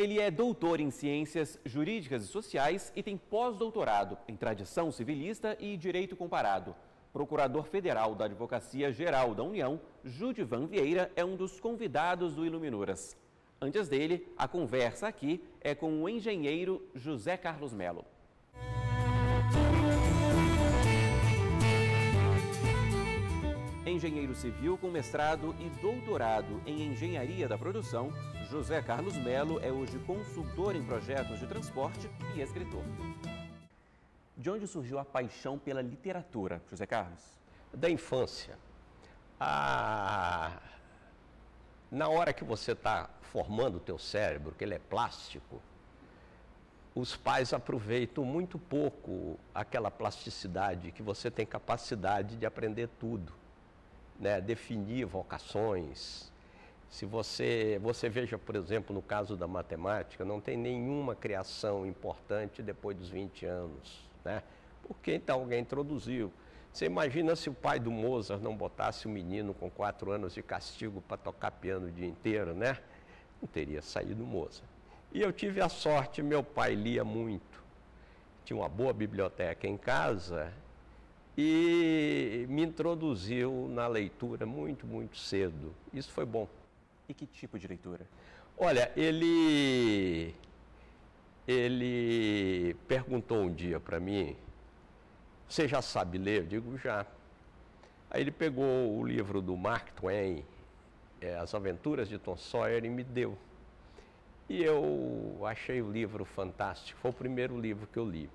Ele é doutor em Ciências Jurídicas e Sociais e tem pós-doutorado em Tradição Civilista e Direito Comparado. Procurador Federal da Advocacia Geral da União, Judivan Vieira, é um dos convidados do Iluminuras. Antes dele, a conversa aqui é com o engenheiro José Carlos Melo. Engenheiro civil com mestrado e doutorado em engenharia da produção, José Carlos Melo é hoje consultor em projetos de transporte e escritor. De onde surgiu a paixão pela literatura, José Carlos? Da infância. Na hora que você está formando o teu cérebro, que ele é plástico, os pais aproveitam muito pouco aquela plasticidade que você tem capacidade de aprender tudo, né? Definir vocações. Se você veja, por exemplo, no caso da matemática, não tem nenhuma criação importante depois dos 20 anos, né? Porque então alguém introduziu. Você imagina se o pai do Mozart não botasse o menino com 4 anos de castigo para tocar piano o dia inteiro, né? Não teria saído Mozart. E eu tive a sorte, meu pai lia muito, tinha uma boa biblioteca em casa e me introduziu na leitura muito, muito cedo. Isso foi bom. E que tipo de leitura? Olha, ele perguntou um dia para mim, você já sabe ler? Eu digo, já. Aí ele pegou o livro do Mark Twain, As Aventuras de Tom Sawyer, e me deu. E eu achei o livro fantástico, foi o primeiro livro que eu li.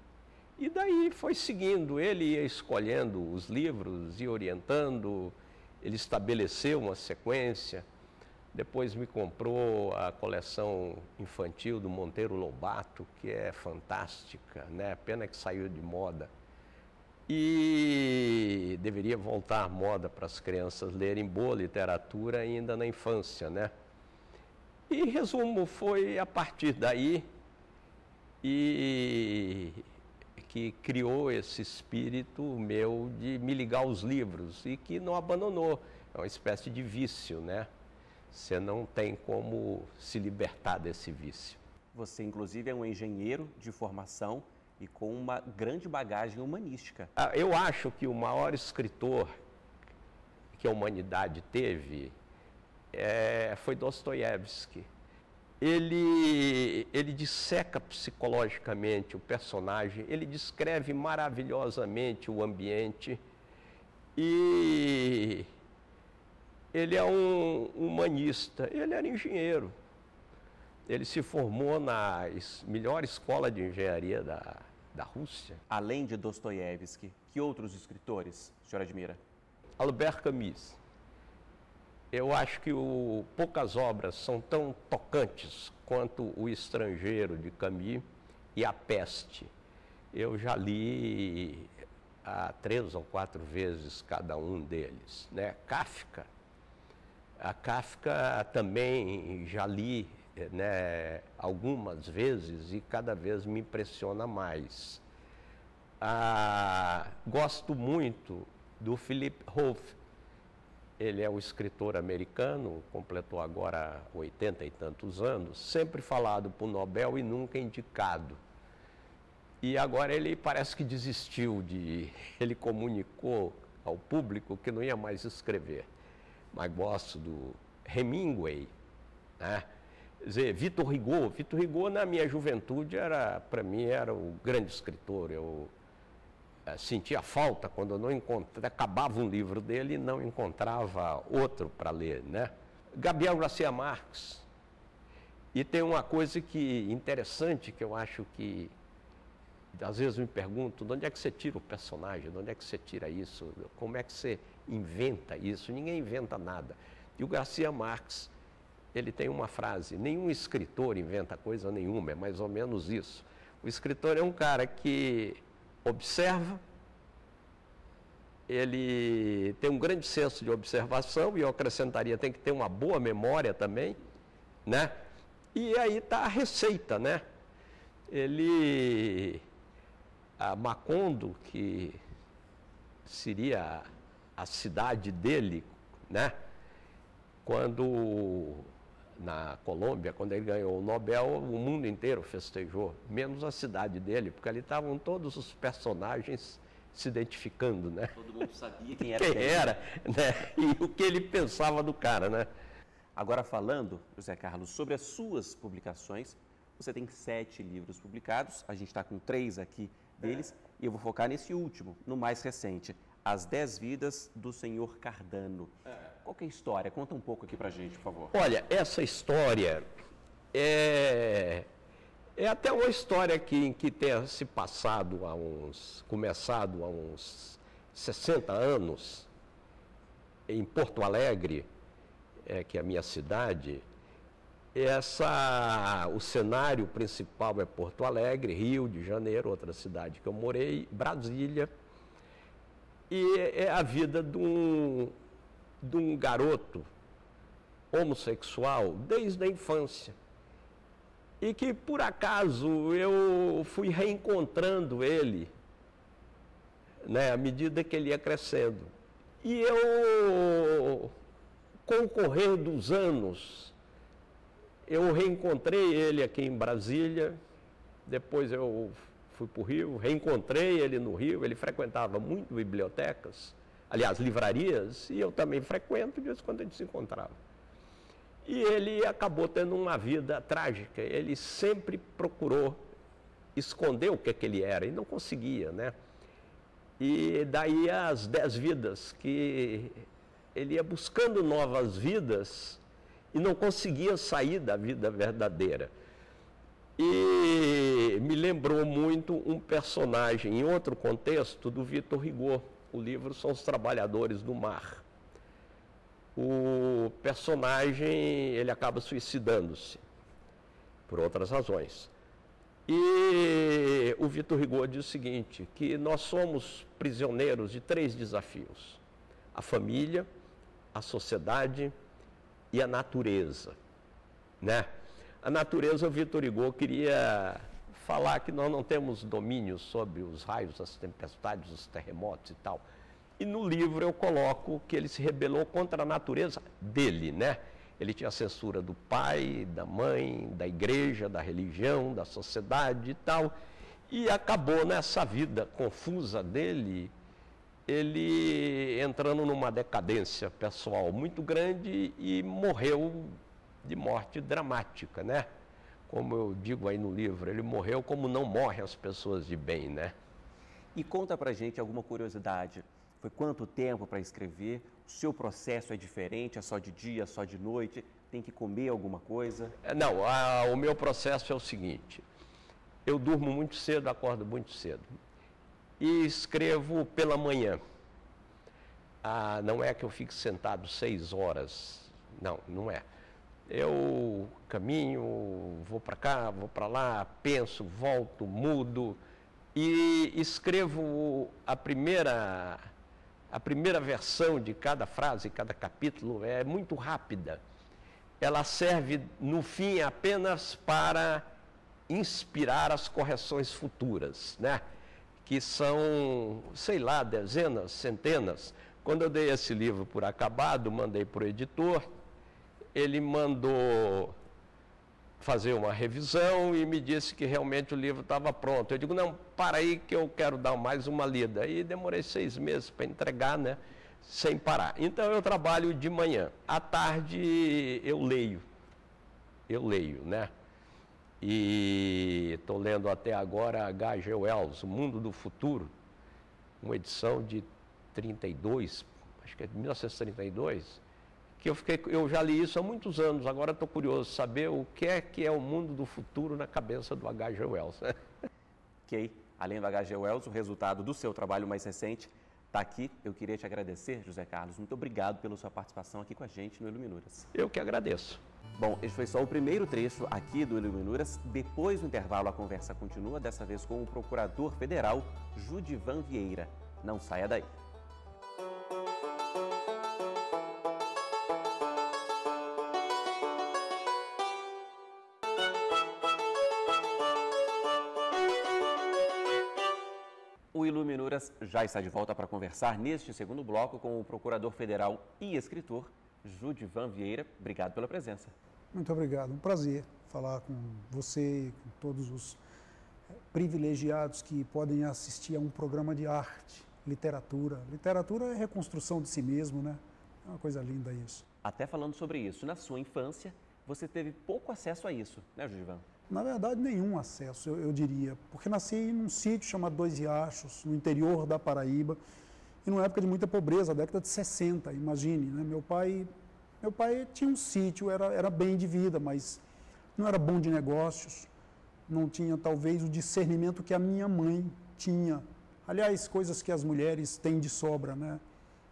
E daí foi seguindo, ele ia escolhendo os livros e orientando, ele estabeleceu uma sequência. Depois me comprou a coleção infantil do Monteiro Lobato, que é fantástica, né? Pena que saiu de moda. E deveria voltar à moda para as crianças lerem boa literatura ainda na infância, né? E, em resumo, foi a partir daí que criou esse espírito meu de me ligar aos livros e que não abandonou. É uma espécie de vício, né? Você não tem como se libertar desse vício. Você, inclusive, é um engenheiro de formação e com uma grande bagagem humanística. Eu acho que o maior escritor que a humanidade teve foi Dostoiévski. Ele disseca psicologicamente o personagem, ele descreve maravilhosamente o ambiente e ele é um humanista, ele era engenheiro. Ele se formou na melhor escola de engenharia da Rússia. Além de Dostoiévski, que outros escritores o senhor admira? Albert Camus. Eu acho que poucas obras são tão tocantes quanto O Estrangeiro, de Camus, e A Peste. Eu já li 3 ou 4 vezes cada um deles, né? Kafka. A Kafka também já li, né, algumas vezes e cada vez me impressiona mais. Gosto muito do Philip Roth. Ele é um escritor americano, completou agora 80 e tantos anos, sempre falado para o Nobel e nunca indicado. E agora ele parece que desistiu ele comunicou ao público que não ia mais escrever. Mas gosto do Hemingway, né? Quer dizer, Victor Hugo na minha juventude para mim era o grande escritor. Eu sentia falta quando eu não acabava um livro dele e não encontrava outro para ler, né? Gabriel Garcia Marques. E tem uma coisa interessante que eu acho que às vezes me pergunto, de onde é que você tira o personagem, de onde é que você tira isso, como é que você inventa isso? Ninguém inventa nada. E o Garcia Marques, ele tem uma frase, nenhum escritor inventa coisa nenhuma, é mais ou menos isso. O escritor é um cara que observa, ele tem um grande senso de observação, e eu acrescentaria, tem que ter uma boa memória também, né? E aí está a receita, né? Macondo, que seria a cidade dele, né? Quando na Colômbia, quando ele ganhou o Nobel, o mundo inteiro festejou, menos a cidade dele, porque ali estavam todos os personagens se identificando, né? Todo mundo sabia quem era. Quem era, né? E o que ele pensava do cara, né? Agora falando, José Carlos, sobre as suas publicações, você tem 7 livros publicados, a gente está com 3 aqui deles, e eu vou focar nesse último, no mais recente, As 10 Vidas do Senhor Cardano. Qual que é a história? Conta um pouco aqui pra gente, por favor. Olha, essa história é até uma história que tenha se começado há uns 60 anos, em Porto Alegre, que é a minha cidade. O cenário principal é Porto Alegre, Rio de Janeiro, outra cidade que eu morei, Brasília. E é a vida de um garoto homossexual desde a infância. E que, por acaso, eu fui reencontrando ele, né, à medida que ele ia crescendo. E eu, com o correr dos anos, eu reencontrei ele aqui em Brasília, depois eu fui para o Rio, reencontrei ele no Rio, ele frequentava muito bibliotecas, aliás, livrarias, e eu também frequento, de vez em quando a gente se encontrava. E ele acabou tendo uma vida trágica, ele sempre procurou esconder o que ele era, e não conseguia, né? E daí as 10 vidas, que ele ia buscando novas vidas e não conseguia sair da vida verdadeira. E me lembrou muito um personagem, em outro contexto, do Victor Hugo. O livro são Os Trabalhadores do Mar. O personagem, ele acaba suicidando-se, por outras razões. E o Victor Hugo diz o seguinte, que nós somos prisioneiros de 3 desafios: a família, a sociedade e a natureza, né? A natureza, o Victor Hugo queria falar que nós não temos domínio sobre os raios, as tempestades, os terremotos e tal. E no livro eu coloco que ele se rebelou contra a natureza dele, né? Ele tinha a censura do pai, da mãe, da igreja, da religião, da sociedade e tal. E acabou nessa vida confusa dele, ele entrando numa decadência pessoal muito grande e morreu de morte dramática, né? Como eu digo aí no livro, ele morreu como não morrem as pessoas de bem, né? E conta pra gente alguma curiosidade. Foi quanto tempo para escrever? O seu processo é diferente? É só de dia, só de noite? Tem que comer alguma coisa? Não, o meu processo é o seguinte. Eu durmo muito cedo, acordo muito cedo. E escrevo pela manhã. Não é que eu fique sentado 6 horas. Não, não é. Eu caminho, vou para cá, vou para lá, penso, volto, mudo e escrevo a primeira versão de cada frase, cada capítulo, é muito rápida. Ela serve, no fim, apenas para inspirar as correções futuras, né? Que são, sei lá, dezenas, centenas. Quando eu dei esse livro por acabado, mandei para o editor, ele mandou fazer uma revisão e me disse que realmente o livro estava pronto. Eu digo, não, para aí que eu quero dar mais uma lida. E demorei 6 meses para entregar, né, sem parar. Então eu trabalho de manhã. À tarde eu leio, né? E estou lendo até agora H.G. Wells, O Mundo do Futuro, uma edição de 32, acho que é de 1932, eu já li isso há muitos anos, agora estou curioso de saber o que é o mundo do futuro na cabeça do H.G. Wells. Ok, além do H.G. Wells, o resultado do seu trabalho mais recente está aqui. Eu queria te agradecer, José Carlos, muito obrigado pela sua participação aqui com a gente no Iluminuras. Eu que agradeço. Bom, esse foi só o primeiro trecho aqui do Iluminuras. Depois do intervalo, a conversa continua, dessa vez com o Procurador Federal, Judivan Vieira. Não saia daí. O Iluminuras já está de volta para conversar neste segundo bloco com o Procurador Federal e escritor, Judivan Vieira. Obrigado pela presença. Muito obrigado. Um prazer falar com você, com todos os privilegiados que podem assistir a um programa de arte, literatura. Literatura é reconstrução de si mesmo, né? É uma coisa linda isso. Até falando sobre isso, na sua infância, você teve pouco acesso a isso, né, Judivan? Na verdade, nenhum acesso, eu diria, porque nasci num sítio chamado Dois Riachos, no interior da Paraíba, e numa época de muita pobreza, década de 60, imagine, né? Meu pai tinha um sítio, era bem de vida, mas não era bom de negócios, não tinha talvez o discernimento que a minha mãe tinha. Aliás, coisas que as mulheres têm de sobra, né?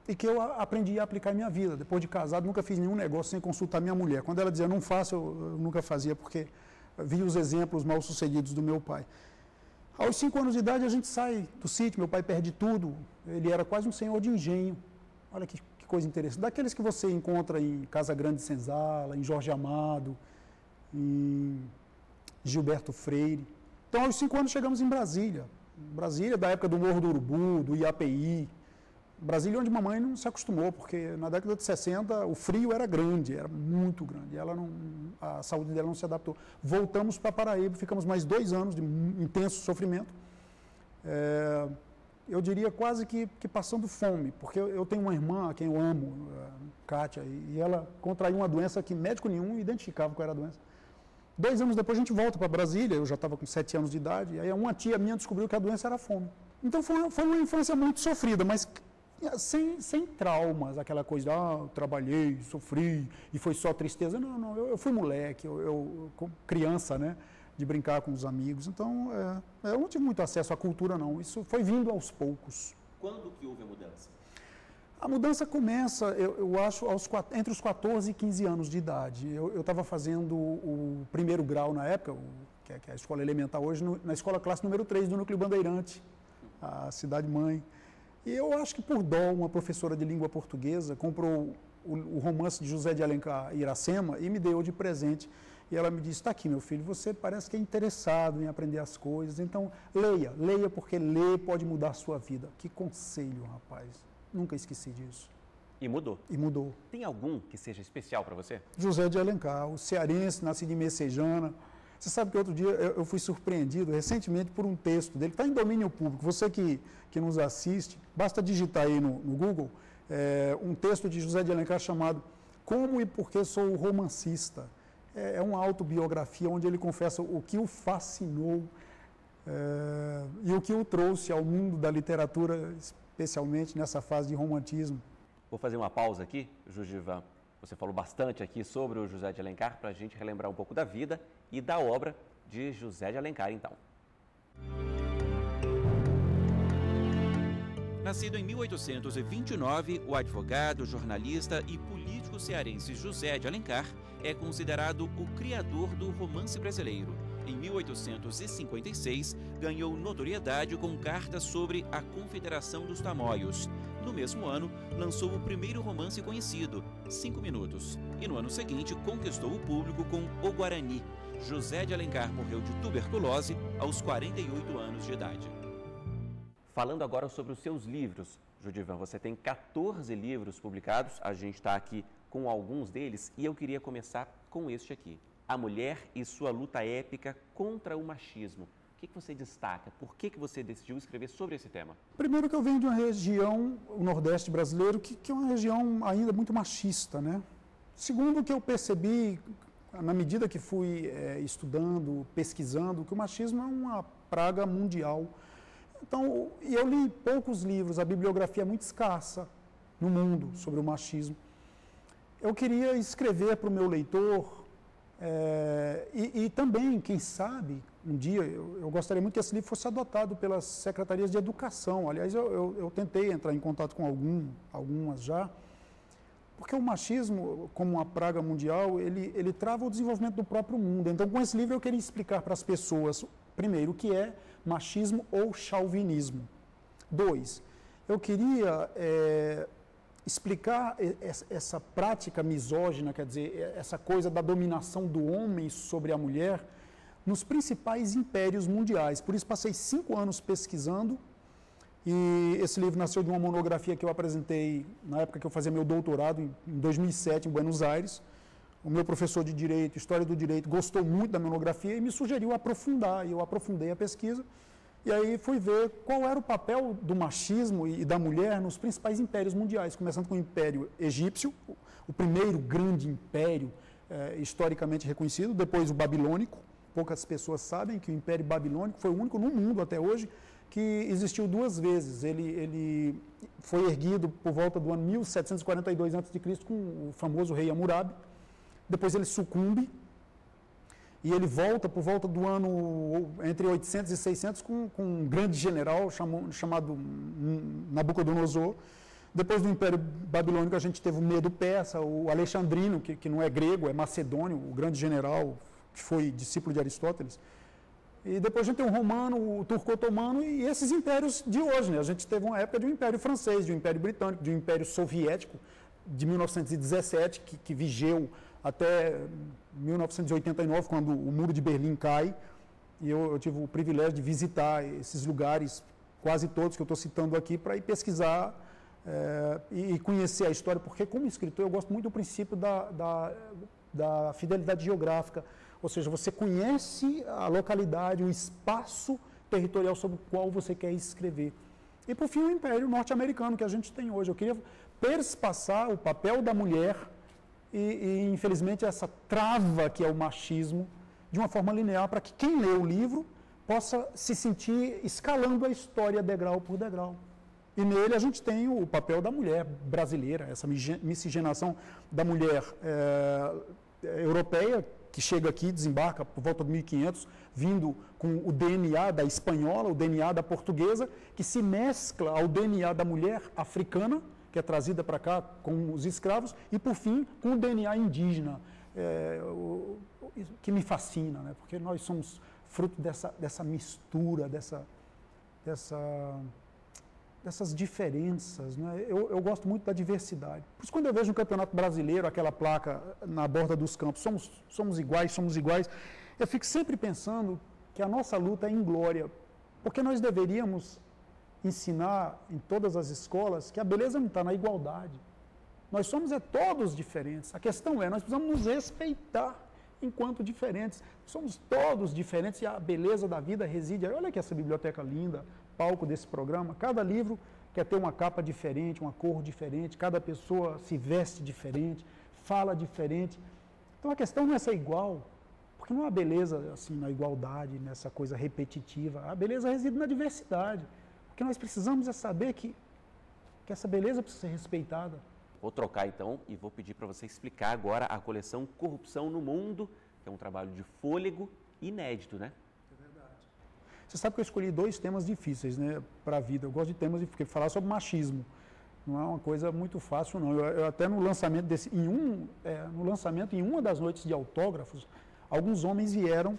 E que eu aprendi a aplicar em minha vida. Depois de casado, nunca fiz nenhum negócio sem consultar minha mulher. Quando ela dizia não faça, eu nunca fazia, porque vi os exemplos mal sucedidos do meu pai. Aos 5 anos de idade, a gente sai do sítio, meu pai perde tudo. Ele era quase um senhor de engenho. Olha que coisa interessante. Daqueles que você encontra em Casa Grande Senzala, em Jorge Amado, em Gilberto Freire. Então, aos 5 anos, chegamos em Brasília. Brasília, da época do Morro do Urubu, do IAPI. Brasília, onde mamãe não se acostumou, porque na década de 60 o frio era grande, era muito grande. A saúde dela não se adaptou. Voltamos para Paraíba, ficamos mais 2 anos de intenso sofrimento. Eu diria quase que passando fome, porque eu tenho uma irmã a quem eu amo, Kátia, e ela contraiu uma doença que médico nenhum identificava qual era a doença. 2 anos depois a gente volta para Brasília, eu já estava com 7 anos de idade, e aí uma tia minha descobriu que a doença era fome. Então foi uma infância muito sofrida, mas sem traumas, aquela coisa, eu trabalhei, sofri, e foi só tristeza. Não, eu fui moleque, eu criança, né, de brincar com os amigos. Então, eu não tive muito acesso à cultura, não. Isso foi vindo aos poucos. Quando que houve a mudança? A mudança começa, eu acho, entre os 14 e 15 anos de idade. Eu estava fazendo o primeiro grau na época, que é a escola elementar hoje, na escola classe número 3 do Núcleo Bandeirante, a cidade-mãe. E eu acho que por dó, uma professora de língua portuguesa comprou o romance de José de Alencar, Iracema, e me deu de presente. E ela me disse, está aqui, meu filho, você parece que é interessado em aprender as coisas, então leia, porque ler pode mudar a sua vida. Que conselho, rapaz. Nunca esqueci disso. E mudou? E mudou. Tem algum que seja especial para você? José de Alencar, o cearense, nascido em Messejana. Você sabe que outro dia eu fui surpreendido recentemente por um texto dele, que está em domínio público. Você que nos assiste, basta digitar aí no Google um texto de José de Alencar chamado Como e Por que Sou Romancista. É uma autobiografia onde ele confessa o que o fascinou e o que o trouxe ao mundo da literatura, especialmente nessa fase de romantismo. Vou fazer uma pausa aqui, Judivan. Você falou bastante aqui sobre o José de Alencar, para a gente relembrar um pouco da vida e da obra de José de Alencar, então. Nascido em 1829, o advogado, jornalista e político cearense José de Alencar é considerado o criador do romance brasileiro. Em 1856, ganhou notoriedade com cartas sobre a Confederação dos Tamoios. No mesmo ano, lançou o primeiro romance conhecido, 5 Minutos. E no ano seguinte, conquistou o público com O Guarani. José de Alencar morreu de tuberculose aos 48 anos de idade. Falando agora sobre os seus livros, Judivan, você tem 14 livros publicados, a gente está aqui com alguns deles e eu queria começar com este aqui. A Mulher e Sua Luta Épica contra o Machismo. O que você destaca? Por que você decidiu escrever sobre esse tema? Primeiro que eu venho de uma região, o Nordeste brasileiro, que é uma região ainda muito machista, né? Segundo que eu percebi, na medida que fui estudando, pesquisando, que o machismo é uma praga mundial. Então, eu li poucos livros, a bibliografia é muito escassa no mundo sobre o machismo. Eu queria escrever para o meu leitor e também, quem sabe, um dia, eu gostaria muito que esse livro fosse adotado pelas secretarias de educação. Aliás, eu tentei entrar em contato com algumas já, porque o machismo, como uma praga mundial, ele trava o desenvolvimento do próprio mundo. Então, com esse livro, eu queria explicar para as pessoas, primeiro, o que é machismo ou chauvinismo. 2, eu queria explicar essa prática misógina, quer dizer, essa coisa da dominação do homem sobre a mulher nos principais impérios mundiais. Por isso, passei 5 anos pesquisando, e esse livro nasceu de uma monografia que eu apresentei na época que eu fazia meu doutorado, em 2007, em Buenos Aires, o meu professor de Direito, História do Direito, gostou muito da monografia e me sugeriu aprofundar, e eu aprofundei a pesquisa, e aí fui ver qual era o papel do machismo e da mulher nos principais impérios mundiais, começando com o Império Egípcio, o primeiro grande império historicamente reconhecido, depois o Babilônico. Poucas pessoas sabem que o Império Babilônico foi o único no mundo até hoje que existiu duas vezes. Ele foi erguido por volta do ano 1742 a.C. com o famoso rei Hammurabi. Depois ele sucumbe e ele volta por volta do ano entre 800 e 600 com um grande general chamado Nabucodonosor. Depois do Império Babilônico a gente teve o Medo Persa, o Alexandrino, que não é grego, é macedônio, o grande general que foi discípulo de Aristóteles. E depois a gente tem o romano, o turco-otomano e esses impérios de hoje, né? A gente teve uma época de um império francês, de um império britânico, de um império soviético de 1917, que vigeu até 1989, quando o Muro de Berlim cai. E eu tive o privilégio de visitar esses lugares, quase todos que eu estou citando aqui, para ir pesquisar e conhecer a história, porque como escritor eu gosto muito do princípio da fidelidade geográfica, ou seja, você conhece a localidade, o espaço territorial sobre o qual você quer escrever. E, por fim, o Império Norte-Americano que a gente tem hoje. Eu queria perspassar o papel da mulher e, infelizmente, essa trava que é o machismo, de uma forma linear, para que quem lê o livro possa se sentir escalando a história degrau por degrau. E nele a gente tem o papel da mulher brasileira, essa miscigenação da mulher europeia, que chega aqui, desembarca por volta de 1500, vindo com o DNA da espanhola, o DNA da portuguesa, que se mescla ao DNA da mulher africana, que é trazida para cá com os escravos, e, por fim, com o DNA indígena, que me fascina, né? Porque nós somos fruto dessa mistura, dessas diferenças, né? Eu gosto muito da diversidade. Por isso, quando eu vejo no Campeonato Brasileiro, aquela placa na borda dos campos, somos iguais, eu fico sempre pensando que a nossa luta é inglória, porque nós deveríamos ensinar em todas as escolas que a beleza não está na igualdade. Nós somos todos diferentes. A questão nós precisamos nos respeitar enquanto diferentes. Somos todos diferentes e a beleza da vida reside. Olha aqui essa biblioteca linda, palco desse programa. Cada livro quer ter uma capa diferente, uma cor diferente, cada pessoa se veste diferente, fala diferente. Então a questão não é ser igual, porque não há beleza assim na igualdade, nessa coisa repetitiva. A beleza reside na diversidade. O que nós precisamos é saber que essa beleza precisa ser respeitada. Vou trocar então e vou pedir para você explicar agora a coleção Corrupção no Mundo, que é um trabalho de fôlego inédito, né? É verdade. Você sabe que eu escolhi dois temas difíceis, né, para a vida. Eu gosto de temas porque falar sobre machismo não é uma coisa muito fácil, não. Eu até no lançamento em uma das noites de autógrafos, alguns homens vieram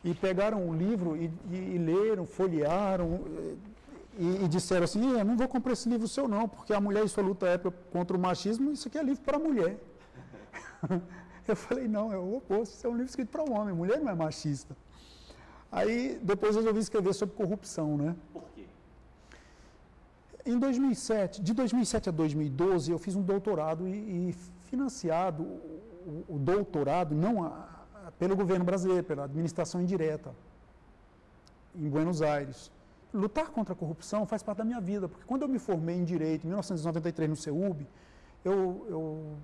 e pegaram o livro e leram, folhearam e disseram assim, eu não vou comprar esse livro seu não, porque a mulher em sua luta é contra o machismo, isso aqui é livro para a mulher. Eu falei, não, é o oposto, isso é um livro escrito para o homem, mulher não é machista. Aí depois eu resolvi escrever sobre corrupção, né? Por quê? Em 2007, de 2007 a 2012, eu fiz um doutorado e financiado o doutorado pelo governo brasileiro, pela administração indireta, em Buenos Aires. Lutar contra a corrupção faz parte da minha vida, porque quando eu me formei em Direito, em 1993, no CEUB, eu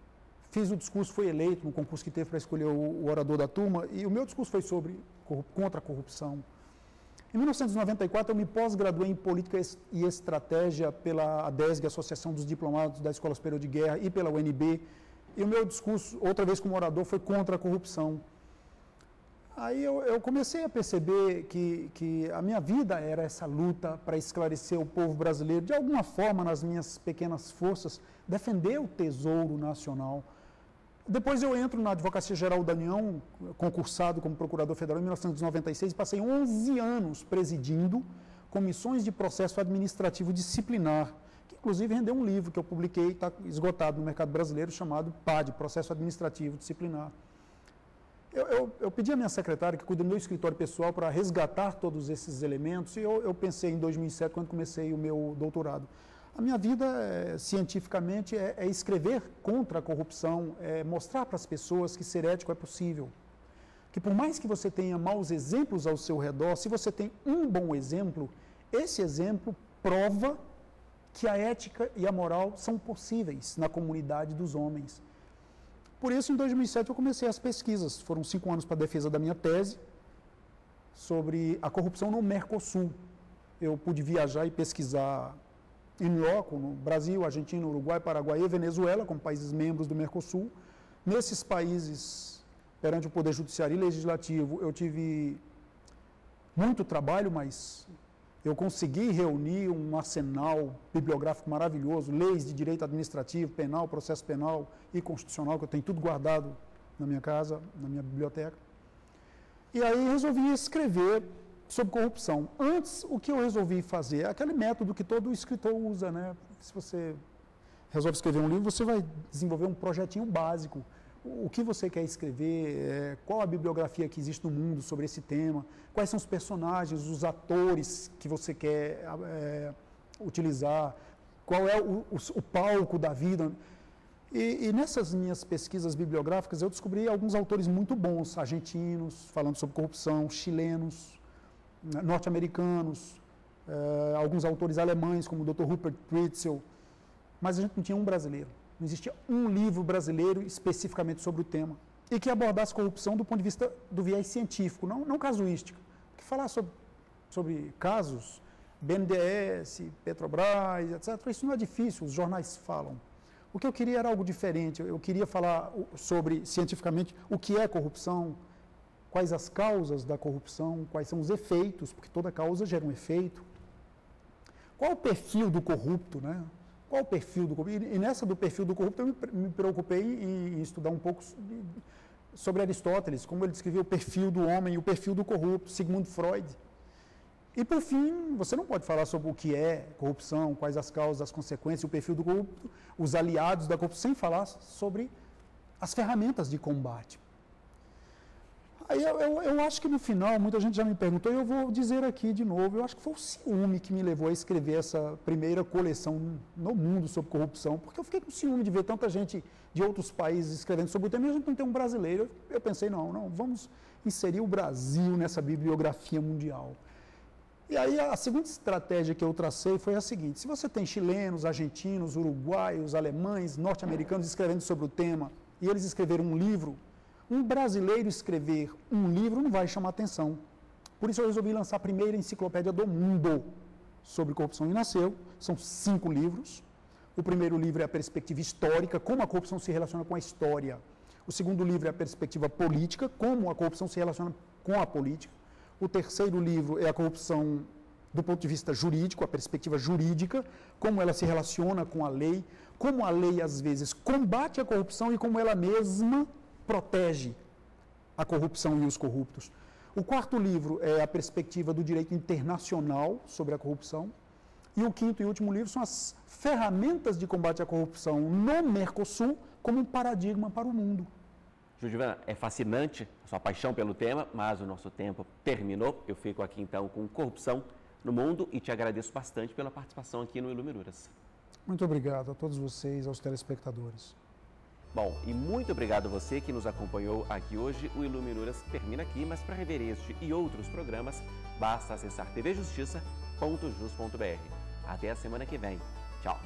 fiz o discurso, fui eleito no concurso que teve para escolher o orador da turma, e o meu discurso foi contra a corrupção. Em 1994, eu me pós-graduei em Política e Estratégia pela ADESG, Associação dos Diplomados da Escola Superior de Guerra, e pela UNB, e o meu discurso, outra vez como orador, foi contra a corrupção. Aí eu comecei a perceber que a minha vida era essa luta para esclarecer o povo brasileiro, de alguma forma, nas minhas pequenas forças, defender o tesouro nacional. Depois eu entro na Advocacia Geral da União, concursado como Procurador Federal em 1996, passei 11 anos presidindo comissões de processo administrativo disciplinar, que inclusive rendeu um livro que eu publiquei, está esgotado no mercado brasileiro, chamado PAD, Processo Administrativo Disciplinar. Eu pedi à minha secretária, que cuida do meu escritório pessoal, para resgatar todos esses elementos, e eu pensei em 2007, quando comecei o meu doutorado. A minha vida, cientificamente, é escrever contra a corrupção, é mostrar para as pessoas que ser ético é possível. Que por mais que você tenha maus exemplos ao seu redor, se você tem um bom exemplo, esse exemplo prova que a ética e a moral são possíveis na comunidade dos homens. Por isso, em 2007, eu comecei as pesquisas. Foram 5 anos para a defesa da minha tese sobre a corrupção no Mercosul. Eu pude viajar e pesquisar em loco, no Brasil, Argentina, Uruguai, Paraguai e Venezuela, como países membros do Mercosul. Nesses países, perante o Poder Judiciário e Legislativo, eu tive muito trabalho, mas eu consegui reunir um arsenal bibliográfico maravilhoso, leis de direito administrativo, penal, processo penal e constitucional, que eu tenho tudo guardado na minha casa, na minha biblioteca. E aí resolvi escrever sobre corrupção. Antes, o que eu resolvi fazer é aquele método que todo escritor usa, né? Se você resolve escrever um livro, você vai desenvolver um projetinho básico. O que você quer escrever, qual a bibliografia que existe no mundo sobre esse tema, quais são os personagens, os atores que você quer utilizar, qual é o palco da vida. E nessas minhas pesquisas bibliográficas eu descobri alguns autores muito bons, argentinos, falando sobre corrupção, chilenos, norte-americanos, alguns autores alemães, como o Dr. Rupert Pritzel, mas a gente não tinha um brasileiro. Não existia um livro brasileiro especificamente sobre o tema e que abordasse corrupção do ponto de vista do viés científico, não casuístico. Que falar sobre casos, BNDES, Petrobras, etc., isso não é difícil, os jornais falam. O que eu queria era algo diferente, eu queria falar sobre, cientificamente, o que é corrupção, quais as causas da corrupção, quais são os efeitos, porque toda causa gera um efeito. Qual o perfil do corrupto, né? Qual o perfil do corrupto? E nessa do perfil do corrupto eu me preocupei em estudar um pouco sobre Aristóteles, como ele descrevia o perfil do homem e o perfil do corrupto, Sigmund Freud. E, por fim, você não pode falar sobre o que é corrupção, quais as causas, as consequências, o perfil do corrupto, os aliados da corrupção, sem falar sobre as ferramentas de combate. Aí eu acho que no final, muita gente já me perguntou, e eu vou dizer aqui de novo, eu acho que foi o ciúme que me levou a escrever essa primeira coleção no mundo sobre corrupção, porque eu fiquei com ciúme de ver tanta gente de outros países escrevendo sobre o tema, e a gente não tem um brasileiro. Eu pensei, não, vamos inserir o Brasil nessa bibliografia mundial. E aí a segunda estratégia que eu tracei foi a seguinte: se você tem chilenos, argentinos, uruguaios, alemães, norte-americanos escrevendo sobre o tema, e eles escreveram um livro, um brasileiro escrever um livro não vai chamar atenção. Por isso eu resolvi lançar a primeira enciclopédia do mundo sobre corrupção, e nasceu. São 5 livros. O primeiro livro é a perspectiva histórica, como a corrupção se relaciona com a história. O segundo livro é a perspectiva política, como a corrupção se relaciona com a política. O terceiro livro é a corrupção do ponto de vista jurídico, a perspectiva jurídica, como ela se relaciona com a lei, como a lei às vezes combate a corrupção e como ela mesma protege a corrupção e os corruptos. O quarto livro é a perspectiva do direito internacional sobre a corrupção. E o quinto e último livro são as ferramentas de combate à corrupção no Mercosul como um paradigma para o mundo. Judivan, é fascinante a sua paixão pelo tema, mas o nosso tempo terminou. Eu fico aqui então com corrupção no mundo e te agradeço bastante pela participação aqui no Iluminuras. Muito obrigado a todos vocês, aos telespectadores. Bom, e muito obrigado a você que nos acompanhou aqui hoje. O Iluminuras termina aqui, mas para rever este e outros programas, basta acessar tvjustiça.jus.br. Até a semana que vem. Tchau!